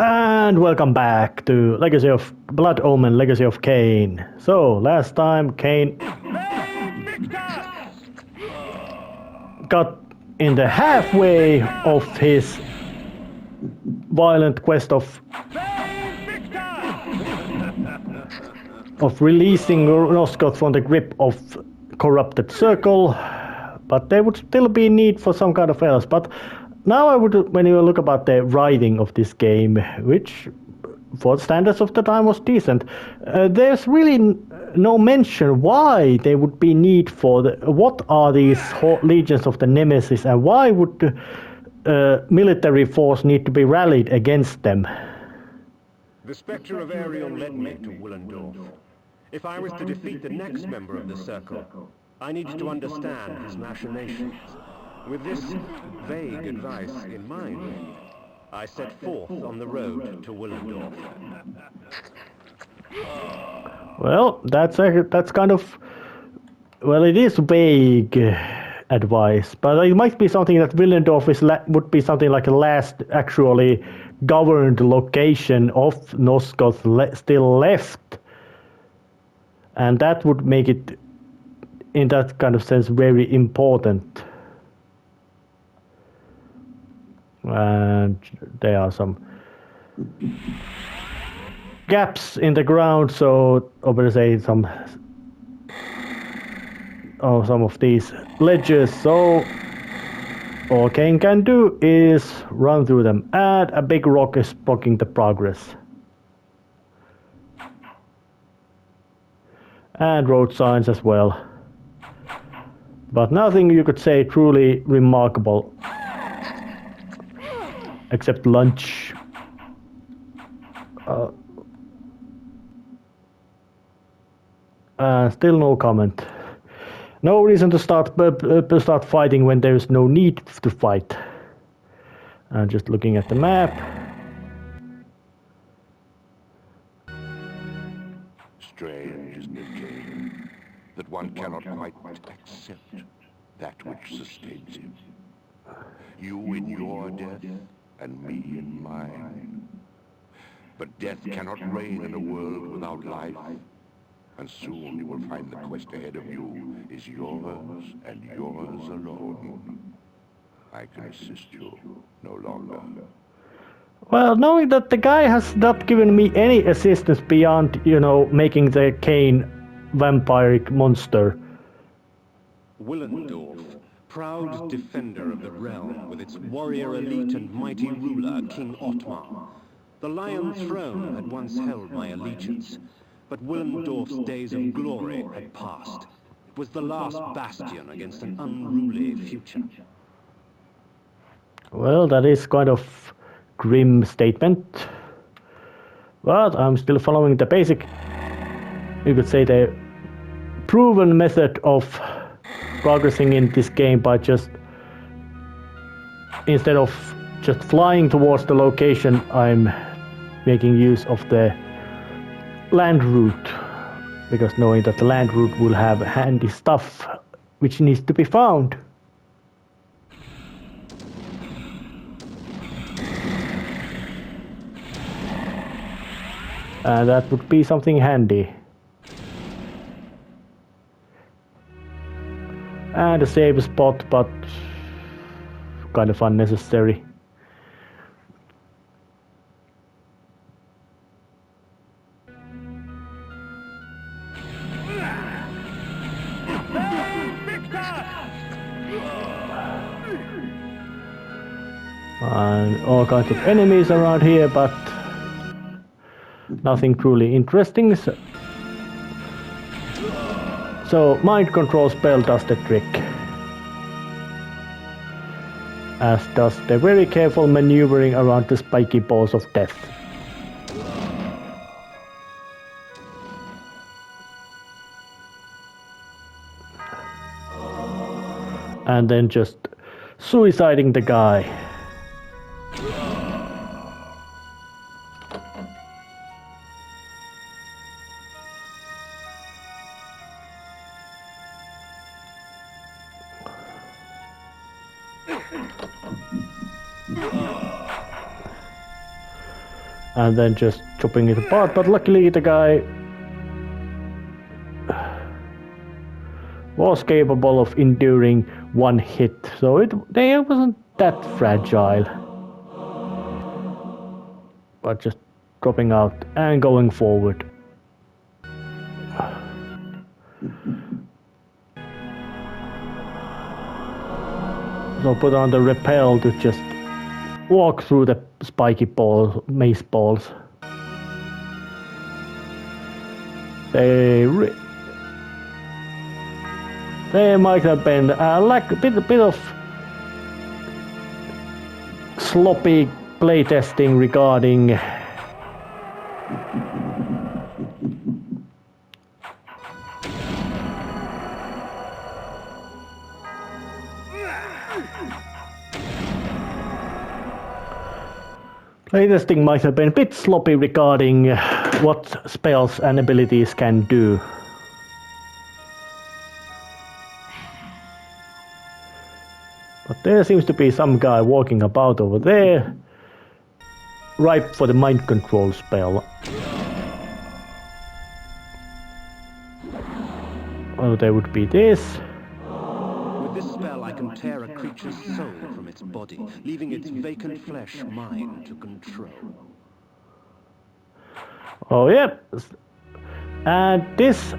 And welcome back to Legacy of Blood Omen, Legacy of Kain. So, last time Kain got in the halfway of his violent quest of releasing Nosgoth from the grip of corrupted circle, but there would still be need for some kind of else. But now I would, when you look about the writing of this game, which for the standards of the time was decent, there's really no mention why there would be need for what are these legions of the Nemesis, and why would the military force need to be rallied against them. The spectre of Ariel led me to Willendorf. If I was to defeat the next member of the Circle, I needed to understand his machinations. With this vague advice in mind, I set forth on the road to Willendorf. Well, that's kind of, well, it is vague advice, but it might be something that Willendorf would be something like the last actually governed location of Nosgoth still left, and that would make it, in that kind of sense, very important. And there are some gaps in the ground, so obviously some of these ledges. So all Kain can do is run through them, and a big rock is blocking the progress. And road signs as well. But nothing you could say truly remarkable. Except lunch. Still no comment. No reason to start fighting when there is no need to fight. Just looking at the map. Strange, isn't it, Kain, that one cannot quite accept that which sustains him. You in your death, and me in mine. But death cannot reign in a world without life, and soon you will find the quest ahead of you is yours and yours alone. I can assist you no longer. Well, knowing that the guy has not given me any assistance beyond, making the Kain vampiric monster. Willendorf, proud defender of the realm with its warrior elite and mighty ruler, King Otmar. The Lion throne had once held my allegiance, but Willendorf's days of glory had passed. It was the last bastion against an unruly future. Well, that is kind of grim statement. But I'm still following the basic, you could say the proven method of progressing in this game by just, instead of just flying towards the location, I'm making use of the land route, because knowing that the land route will have handy stuff which needs to be found. And that would be something handy. And a save spot, but kind of unnecessary. And all kinds of enemies around here, but nothing truly interesting. So mind control spell does the trick, as does the very careful maneuvering around the spiky balls of death. And then just suiciding the guy. and then just chopping it apart. But luckily the guy was capable of enduring one hit, so they wasn't that fragile. But just dropping out and going forward. So put on the repel to just walk through the spiky balls, mace balls. They might have been like a bit of sloppy playtesting regarding playtesting might have been a bit sloppy regarding what spells and abilities can do. But there seems to be some guy walking about over there, ripe for the mind control spell. Oh, there would be this. With this spell, I can tear a creature's soul from its body, leaving its vacant flesh mine to control. Oh, yeah. And this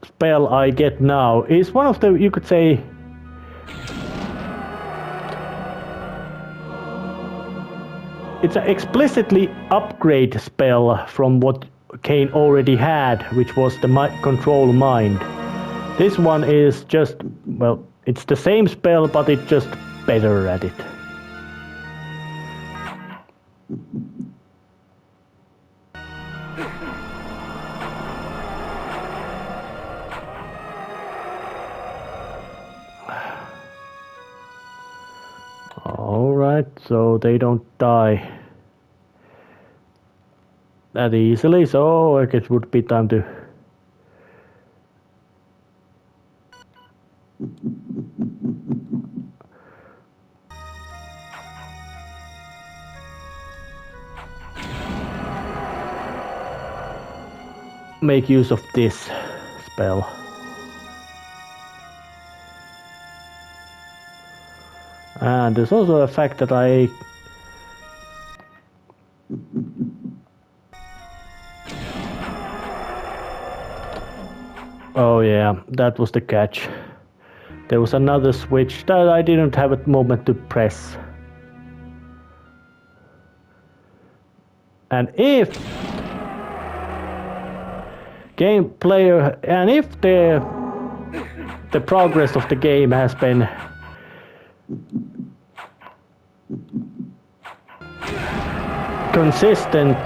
spell I get now is one of the, you could say, it's an explicitly upgrade spell from what Kain already had, which was the control mind. This one is just, well, it's the same spell, but it's just better at it. Alright, so they don't die that easily, so I guess it would be time to make use of this spell. And there's also a fact that oh yeah, that was the catch. There was another switch that I didn't have a moment to press. And if game player, and if the progress of the game has been consistent,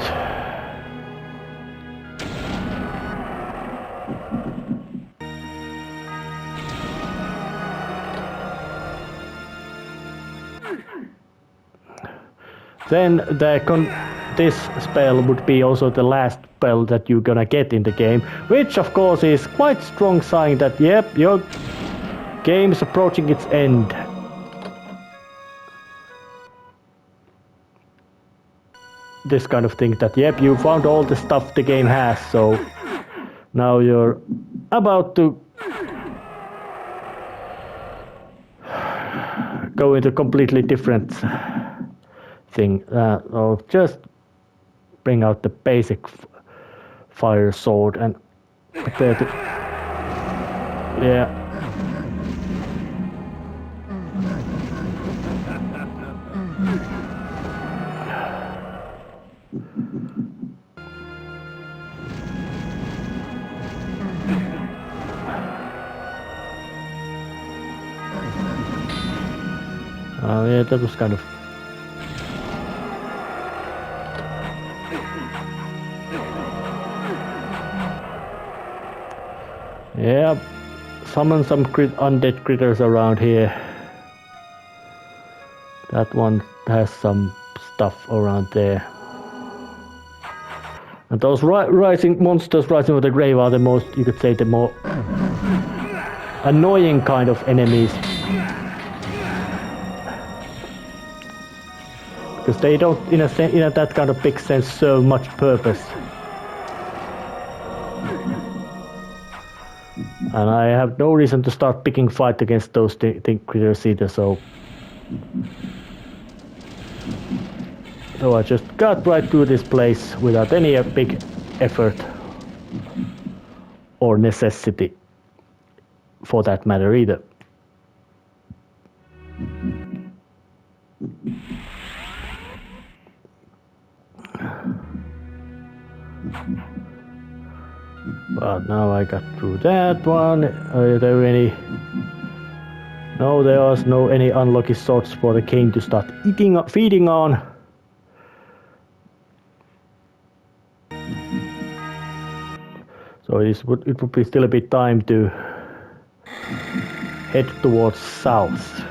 then this spell would be also the last spell that you're gonna get in the game, which of course is quite strong sign that yep, your game is approaching its end. This kind of thing that yep, you found all the stuff the game has, so now you're about to go into a completely different thing. I'll just bring out the basic fire sword and prepare to, yeah. Oh yeah, that was kind of yeah, summon some undead critters around here. That one has some stuff around there. And those rising monsters rising from the grave are the most, you could say, the more annoying kind of enemies. because they don't, in that kind of big sense, serve much purpose. And I have no reason to start picking fight against those critters either, so I just got right through this place without any big effort or necessity for that matter either. But now I got through that one. Are there any? No, there are no any unlucky sorts for the Kain to start feeding on. So it would be still a bit time to head towards south.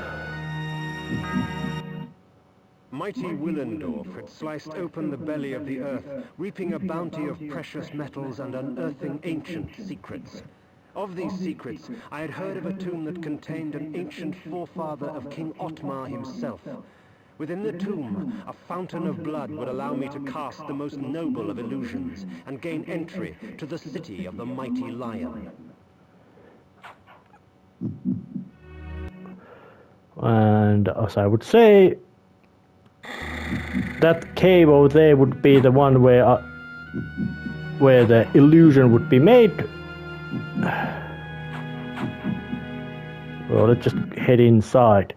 Mighty Willendorf had sliced open the belly of the earth, reaping a bounty of precious metals and unearthing ancient secrets. Of these secrets, I had heard of a tomb that contained an ancient forefather of King Ottmar himself. Within the tomb, a fountain of blood would allow me to cast the most noble of illusions and gain entry to the city of the mighty Laayan. And as I would say, that cave over there would be the one where the illusion would be made. Well, let's just head inside.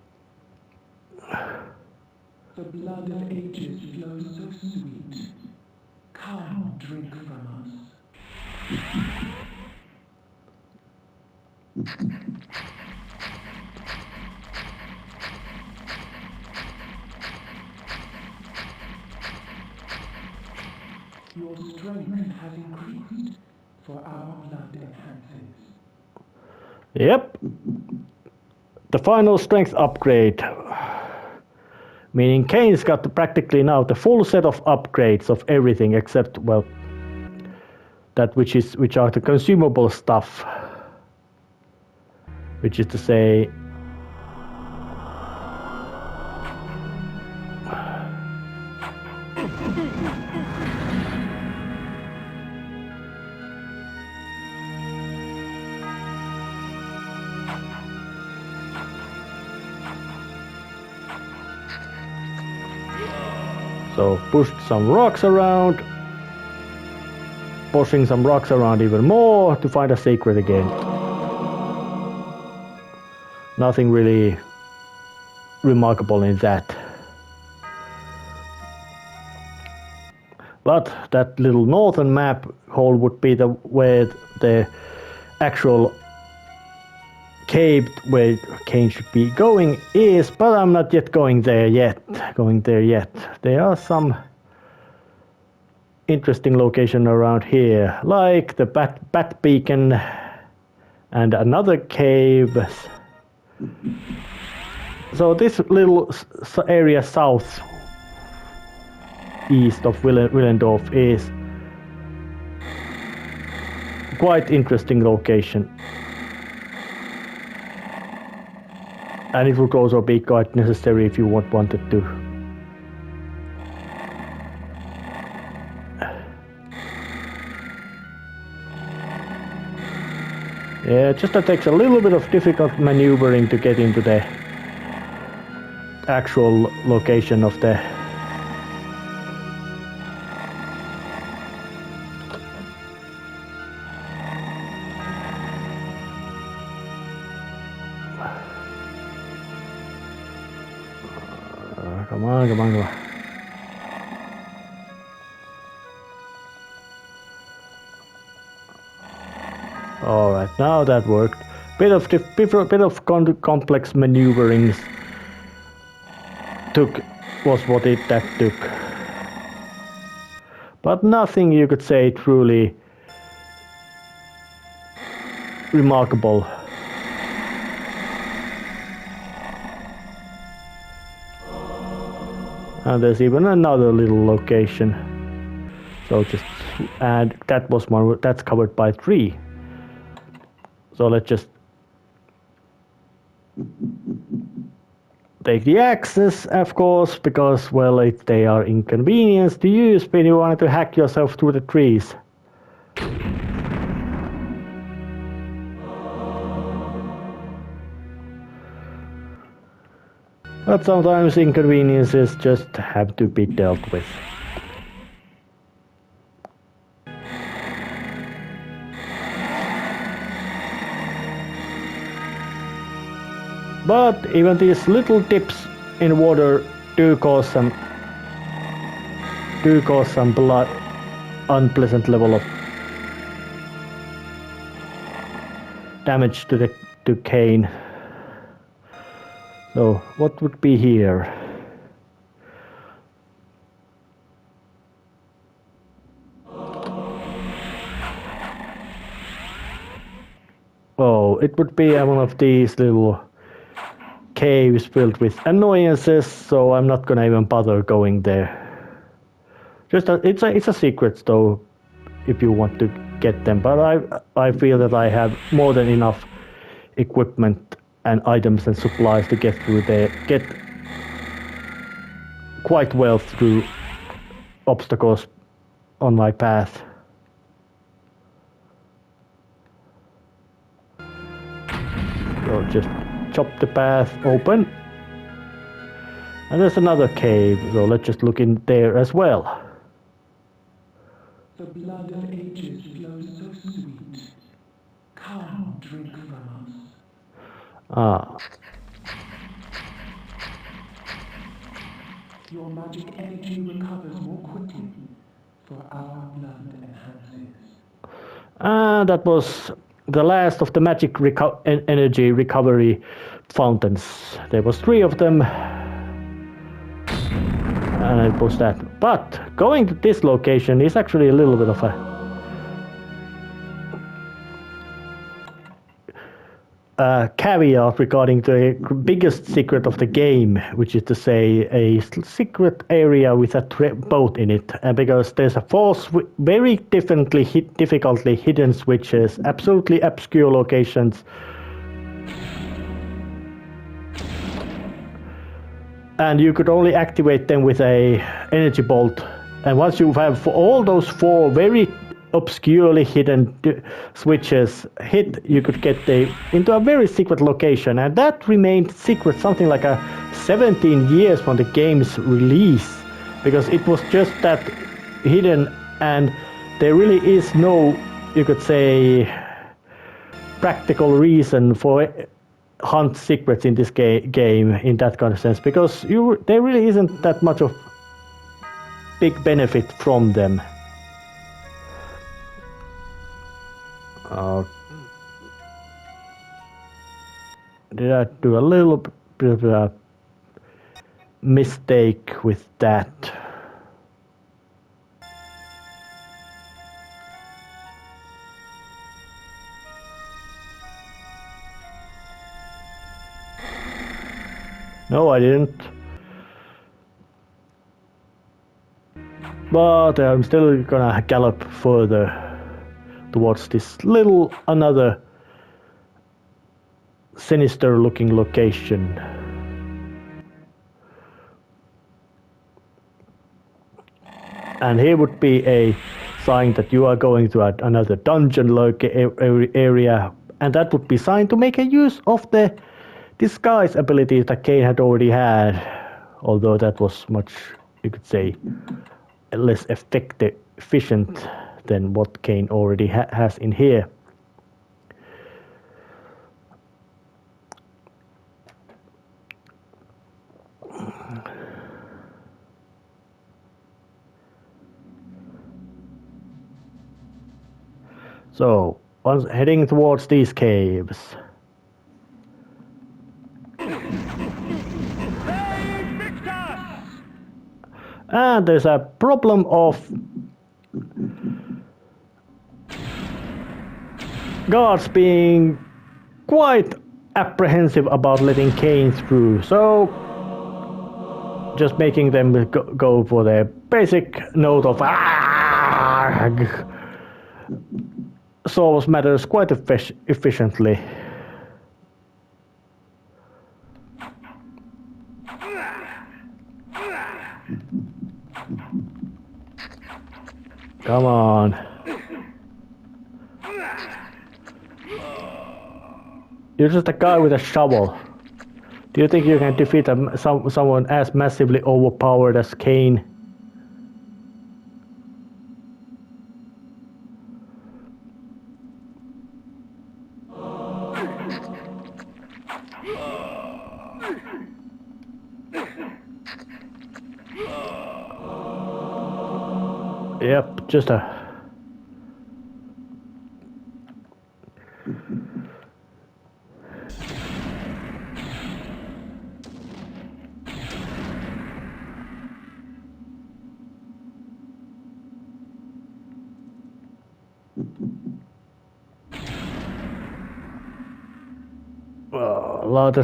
The blood of ages flows so sweet. Come, drink from us. Your strength has increased, for our blood enhances. Yep. The final strength upgrade. Meaning Kain's got practically now the full set of upgrades of everything except, well, that which are the consumable stuff. Which is to say, so pushed some rocks around, pushing some rocks around even more to find a secret again. Nothing really remarkable in that. But that little northern map hole would be where the actual cave where Kain should be going is, but I'm not yet going there yet. There are some interesting location around here, like the bat beacon and another cave. So this little area south east of Willendorf is quite interesting location. And it would also be quite necessary if you wanted to. Yeah, just that takes a little bit of difficult maneuvering to get into the actual location of the Come on. Alright, now that worked. Bit of complex maneuverings was what that took. But nothing you could say truly remarkable. And there's even another little location. So just add that's covered by 3. So let's just take the axes, of course, because, well, they are inconvenient to use when you want to hack yourself through the trees. But sometimes inconveniences just have to be dealt with. But even these little dips in water do cause some blood, unpleasant level of damage to Kain. So what would be here? Oh, it would be one of these little caves filled with annoyances, so I'm not gonna even bother going there. It's a secret though, if you want to get them, but I feel that I have more than enough equipment and items and supplies to get quite well through obstacles on my path. So just chop the path open. And there's another cave, so let's just look in there as well. The blood of ages flows so sweet. Come, drink from us. Ah. Your magic energy recovers more quickly, for our blood enhances. That was the last of the magic energy recovery fountains. There was 3 of them. And it was that. But going to this location is actually a little bit of a caveat regarding the biggest secret of the game, which is to say a secret area with a boat in it, because there's a 4 very difficultly hidden switches, absolutely obscure locations, and you could only activate them with a energy bolt. And once you have all those 4 very obscurely hidden switches hit, you could get into a very secret location, and that remained secret something like 17 years from the game's release, because it was just that hidden, and there really is no, you could say, practical reason for hunt secrets in this game in that kind of sense, because there really isn't that much of big benefit from them. Did I do a little bit of a mistake with that? No, I didn't. But I'm still gonna gallop further towards this another sinister looking location. And here would be a sign that you are going to another dungeon area, and that would be sign to make a use of the disguise ability that Kain had already had, although that was much, you could say, less efficient than what Kain already has in here. So, once heading towards these caves. And there's a problem of guards being quite apprehensive about letting Kain through, so just making them go for their basic note of solves matters quite efficiently. Come on. You're just a guy with a shovel. Do you think you can defeat someone as massively overpowered as Kain? Yep, just a...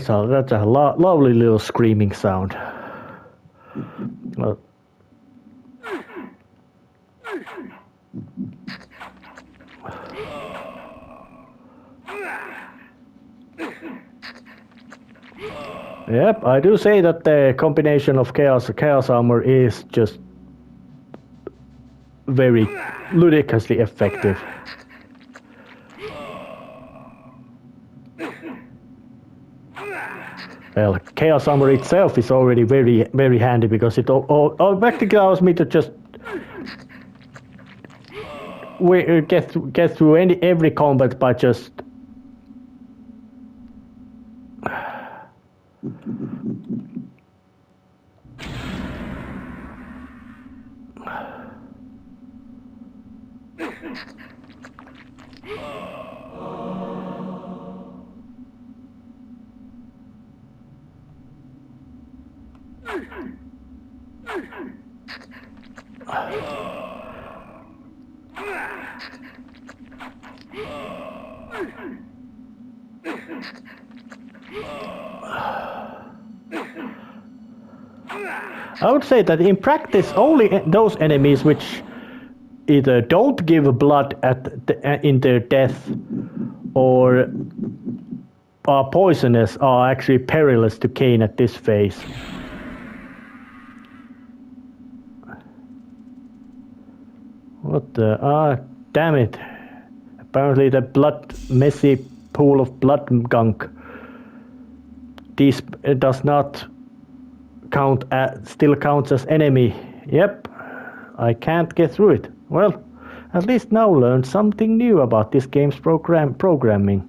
Oh, that's a lovely little screaming sound. Well, yep, I do say that the combination of chaos armor is just very ludicrously effective. Well, chaos armor itself is already very handy because it all practically allows me to just get through every combat by just I would say that in practice only those enemies which either don't give blood in their death or are poisonous are actually perilous to Kain at this phase. What the... damn it. Apparently the messy pool of blood gunk does not still counts as enemy. Yep, I can't get through it. Well, at least now learned something new about this game's programming.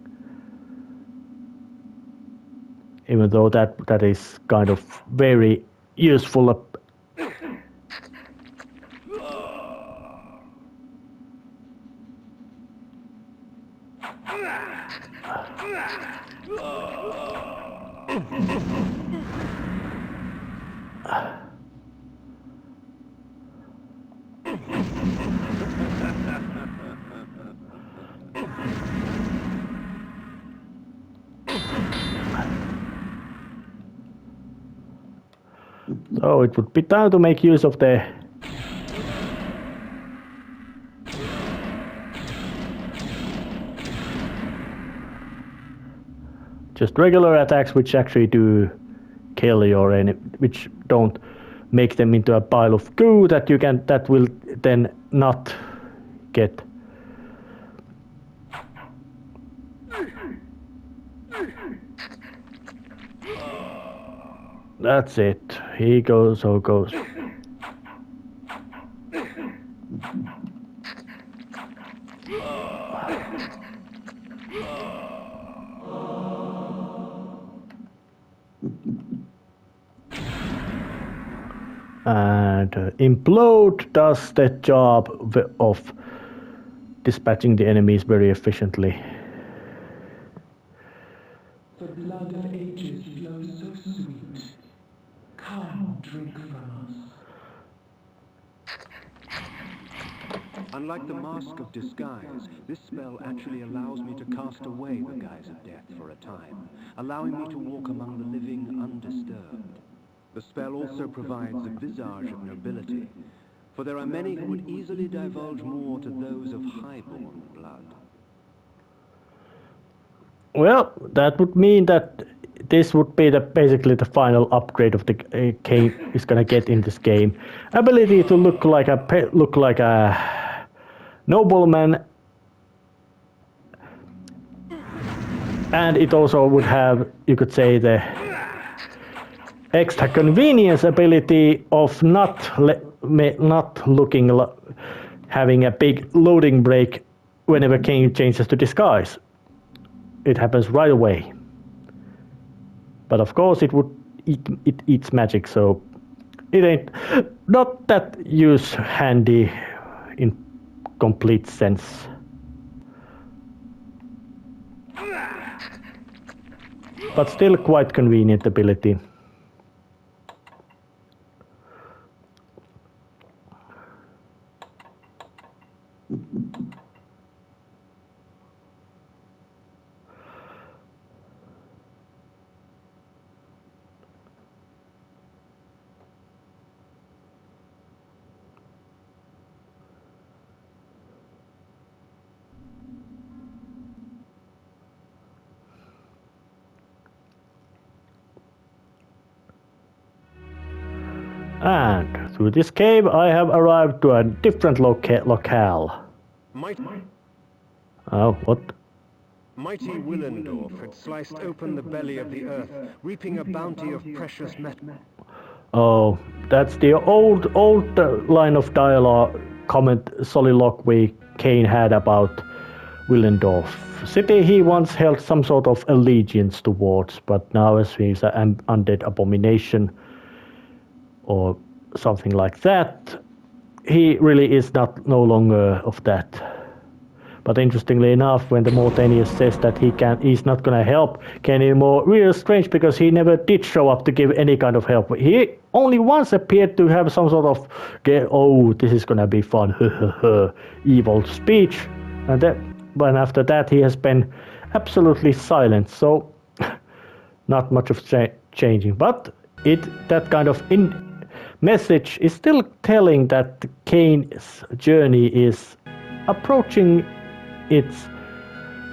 Even though that is kind of very useful. So it would be time to make use of the just regular attacks which actually do kill your enemy, which don't make them into a pile of goo that will then not get. That's it. He goes, so goes. And implode does the job of dispatching the enemies very efficiently. The blood of ages flows so sweet. Come, drink from us. Unlike the Mask of Disguise, this spell actually allows me to cast away the guise of death for a time, allowing me to walk among the living undisturbed. The spell also provides a visage of nobility, for there are many who would easily divulge more to those of highborn blood. Well, that would mean that this would be basically the final upgrade of the Kain is gonna get in this game. Ability to look like a nobleman, and it also would have, you could say, the extra convenience ability of not looking having a big loading break whenever Kain changes to disguise. It happens right away. But of course it eats magic, so it ain't not that handy in complete sense. But still quite convenient ability. And through this cave I have arrived to a different locale. Oh, what? Mighty Willendorf had sliced open the belly of the earth, reaping a bounty of precious metal. Oh, that's the old line of dialogue soliloquy Kain had about Willendorf. City he once held some sort of allegiance towards, but now as he's an undead abomination or something like that, he really is no longer of that. But interestingly enough, when the Mortanius says that he's not gonna help Kain anymore, really strange because he never did show up to give any kind of help. He only once appeared to have some sort of, oh, this is gonna be fun, evil speech, and after that he has been absolutely silent. So not much of changing, but that kind of message is still telling that Kain's journey is approaching its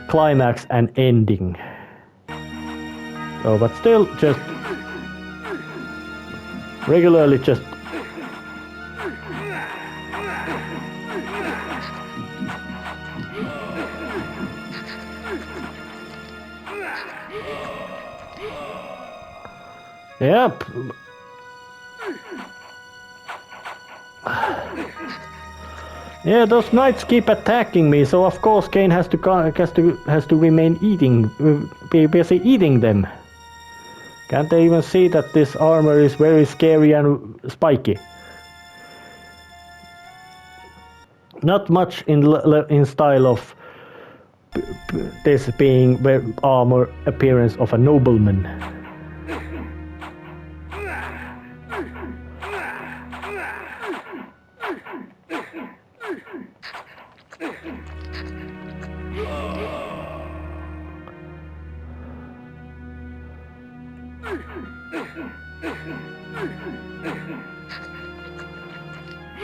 climax and ending. So, but still just regularly just yep. Yeah, those knights keep attacking me, so of course Kain has to remain busy eating them. Can't they even see that this armor is very scary and spiky? Not much in style of this being the armor appearance of a nobleman.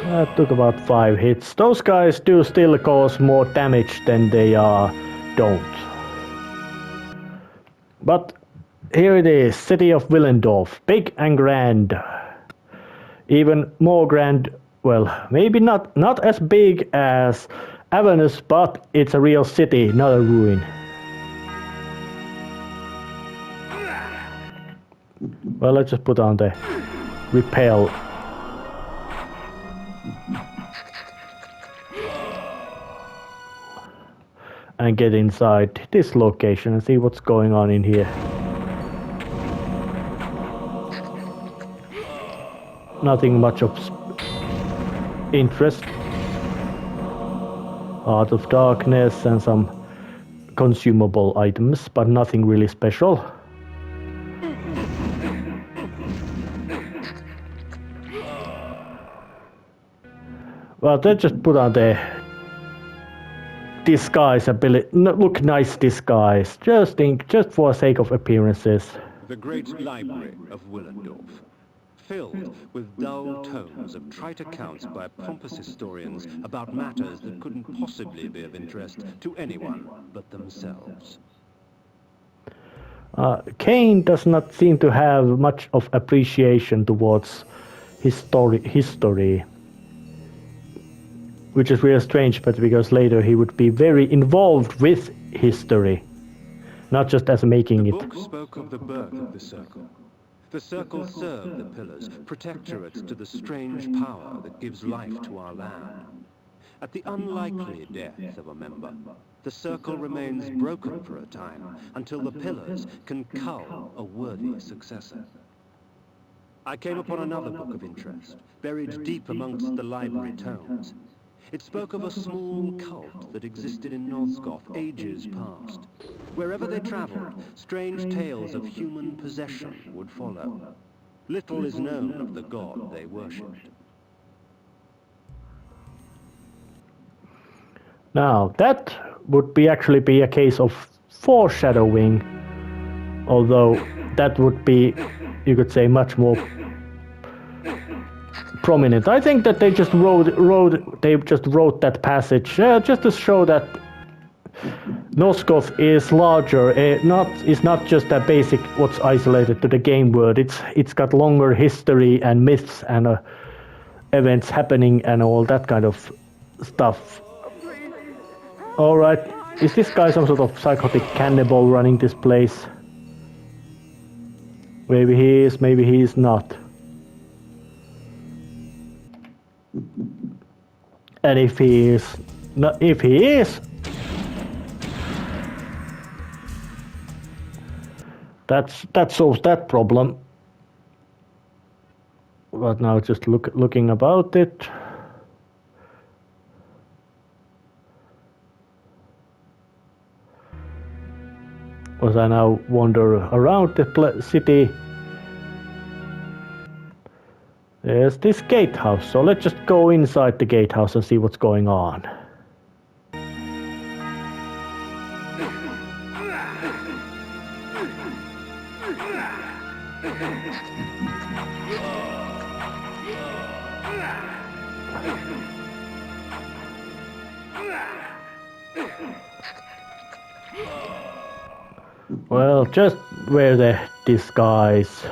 That took about 5 hits. Those guys do still cause more damage than they don't. But here it is, city of Willendorf, big and grand. Even more grand, well, maybe not as big as Avernus, but it's a real city, not a ruin. Well, let's just put on the repel. And get inside this location and see what's going on in here. Nothing much of interest. Art of Darkness and some consumable items, but nothing really special. Well, they just put on the disguise ability, look nice disguise, just for sake of appearances. The great library of Willendorf, filled with dull tomes of trite accounts by pompous historians about matters that couldn't possibly be of interest to anyone but themselves. Kain does not seem to have much of appreciation towards history, which is really strange, but because later he would be very involved with history, not just as making it. The book spoke of the birth of the Circle. The Circle served the Pillars, protectorates to the strange power that gives life to our land. At the unlikely death of a member, the Circle remains broken for a time, until the Pillars can cull a worthy successor. I came upon another book of interest, buried deep amongst the library tomes. It spoke of a small cult that existed in Nosgoth ages past. Wherever they traveled, strange tales of human possession would follow. Little is known of the god they worshipped. Now, that would actually be a case of foreshadowing, although that would be, you could say, much more prominent. I think that they just wrote that passage just to show that Nosgoth is larger. It's not just a basic what's isolated to the game world. It's got longer history and myths and events happening and all that kind of stuff. All right, is this guy some sort of psychotic cannibal running this place? Maybe he is. Maybe he is not. And if he is, that solves that problem. But now just looking about it. As I now wander around the city, there's this gatehouse, so let's just go inside the gatehouse and see what's going on. Well, just wear the disguise.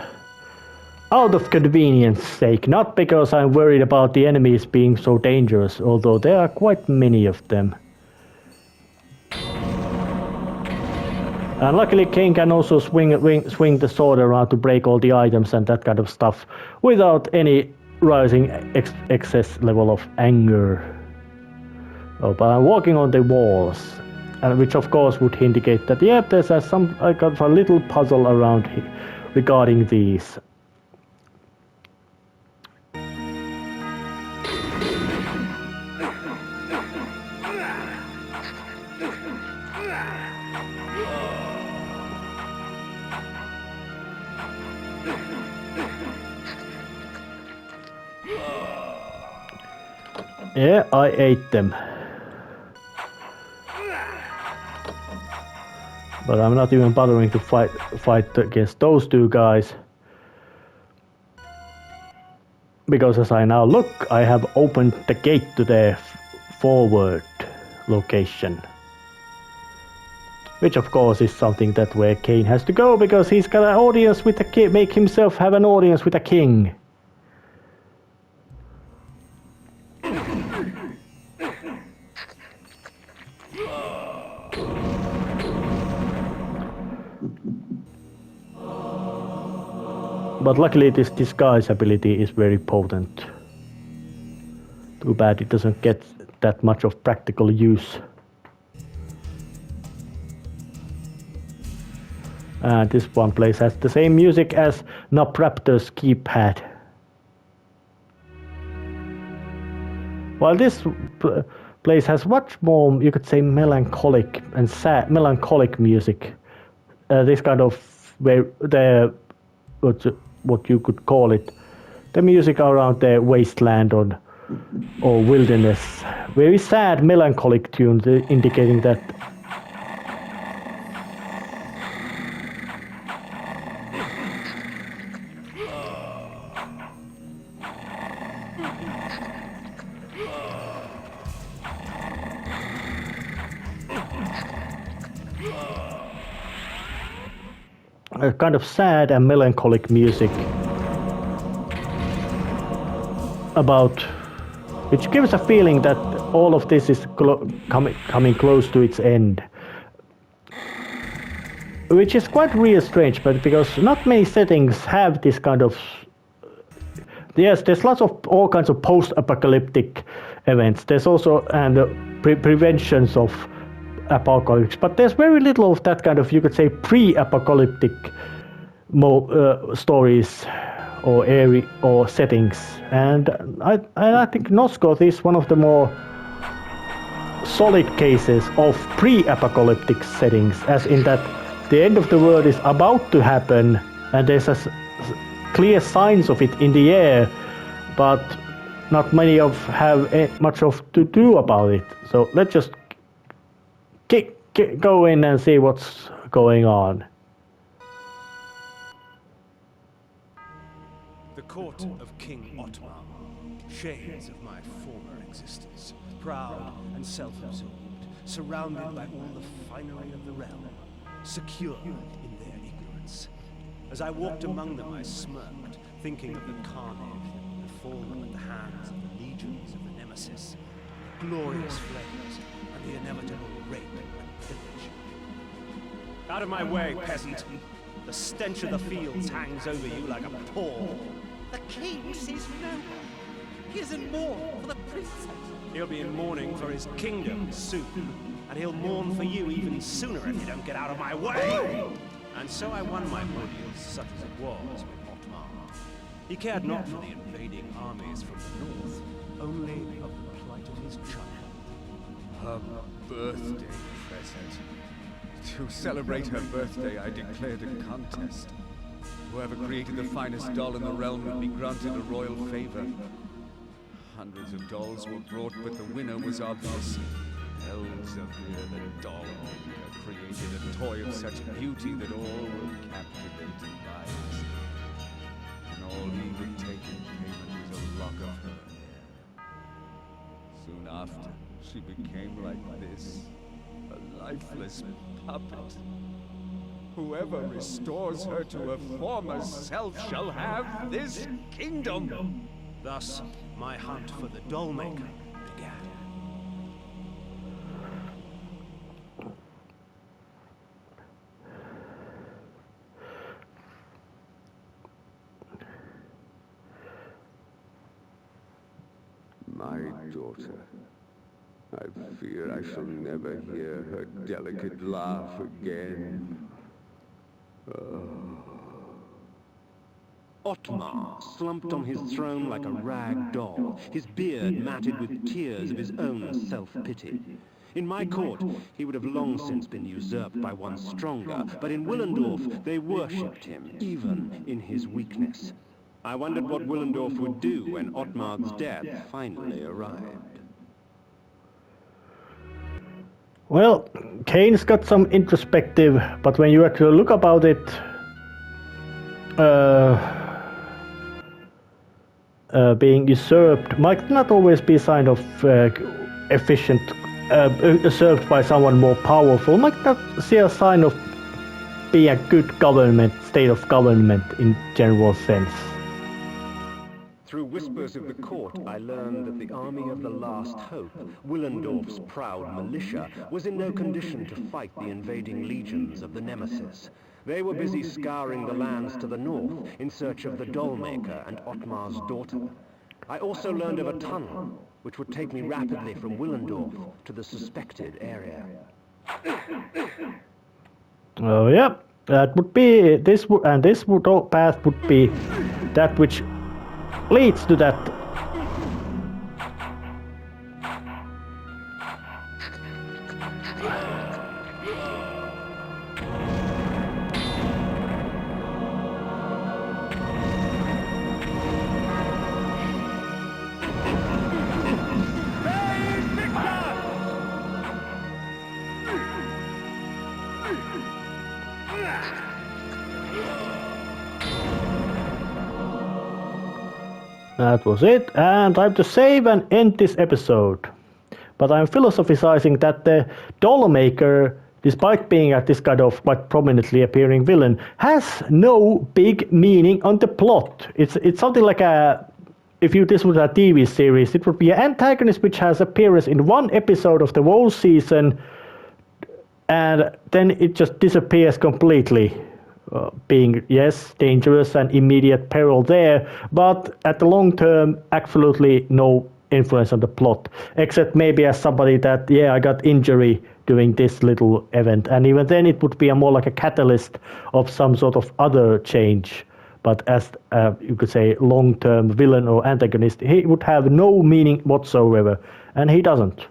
Out of convenience sake, not because I'm worried about the enemies being so dangerous, although there are quite many of them. And luckily Kain can also swing the sword around to break all the items and that kind of stuff without any rising excess level of anger. Oh, but I'm walking on the walls, which of course would indicate that there's I got a little puzzle around here regarding these. Yeah, I ate them. But I'm not even bothering to fight against those two guys. Because as I now look, I have opened the gate to the forward location. Which of course is something that where Kain has to go, because he's got an audience with the king, make himself have an audience with a king. But luckily this disguise ability is very potent. Too bad it doesn't get that much of practical use. And this one place has the same music as Napraptor's keypad. While this place has much more, you could say, melancholic and sad, melancholic music. This kind of where the what you could call it, the music around the wasteland or wilderness, very sad, melancholic tunes indicating that. kind of sad and melancholic music which gives a feeling that all of this is coming close to its end. Which is quite really strange, but because not many settings have this kind of... Yes, there's lots of all kinds of post-apocalyptic events. There's also preventions of apocalypse, but there's very little of that kind of, you could say, pre-apocalyptic stories or settings. And I think Nosgoth is one of the more solid cases of pre-apocalyptic settings, as in that the end of the world is about to happen and there's clear signs of it in the air, but not many have much to do about it. So let's just go in and see what's going on. The court of King Otmar, shades of my former existence, proud and self-absorbed, surrounded by all the finery of the realm, secure in their ignorance. As I walked among them, I smirked, thinking of the carnage that would befall them at the hands of the legions of the Nemesis, the glorious flames, and the inevitable rape and pillage. Out of my way, peasant! The stench of the fields hangs over you like a pall. The king sees no one. He is in mourning for the princess. He'll be in mourning for his kingdom soon, and he'll mourn for you even sooner if you don't get out of my way! And so I won my ordeal, such as it was, with Otmar. He cared not for the invading armies from the north, only of the plight of his child. Her birthday present. To celebrate her birthday, I declared a contest. Whoever created the finest doll in the realm would be granted a royal favor. Hundreds of dolls were brought, but the winner was obvious. Elzevir the doll maker created a toy of such beauty that all were captivated by it. And all he would take in payment was a lock of her hair. Soon after, she became like this, a lifeless puppet. Whoever restores her to her former self shall have this kingdom. Thus, my hunt for the doll maker began. My daughter. I fear I shall never hear her delicate laugh again. Otmar slumped on his throne like a rag doll, his beard matted with tears of his own self-pity. In my court, he would have long since been usurped by one stronger, but in Willendorf they worshipped him, even in his weakness. I wondered what Willendorf would do when Otmar's death finally arrived. Well, Kain's got some introspective, but when you actually look about it, being usurped might not always be a sign of efficient, usurped by someone more powerful, might not see a sign of being a good government, state of government in general sense. Through whispers of the court, I learned that the army of the Last Hope, Willendorf's proud militia, was in no condition to fight the invading legions of the Nemesis. They were busy scouring the lands to the north in search of the Dollmaker and Otmar's daughter. I also learned of a tunnel, which would take me rapidly from Willendorf to the suspected area. Oh yeah, that would be this, and this path would be that which leads to that. That was it, and time to save and end this episode. But I'm philosophizing that the doll maker despite being this kind of quite prominently appearing villain, has no big meaning on the plot. It's something like if this was a TV series, it would be an antagonist which has appearance in one episode of the whole season, and then it just disappears completely, being, yes, dangerous and immediate peril there, but at the long term, absolutely no influence on the plot, except maybe as somebody that, I got injury doing this little event, and even then it would be more like a catalyst of some sort of other change. But as you could say, long-term villain or antagonist, he would have no meaning whatsoever, and he doesn't.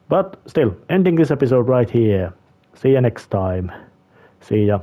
But still, ending this episode right here. See you next time. See ya.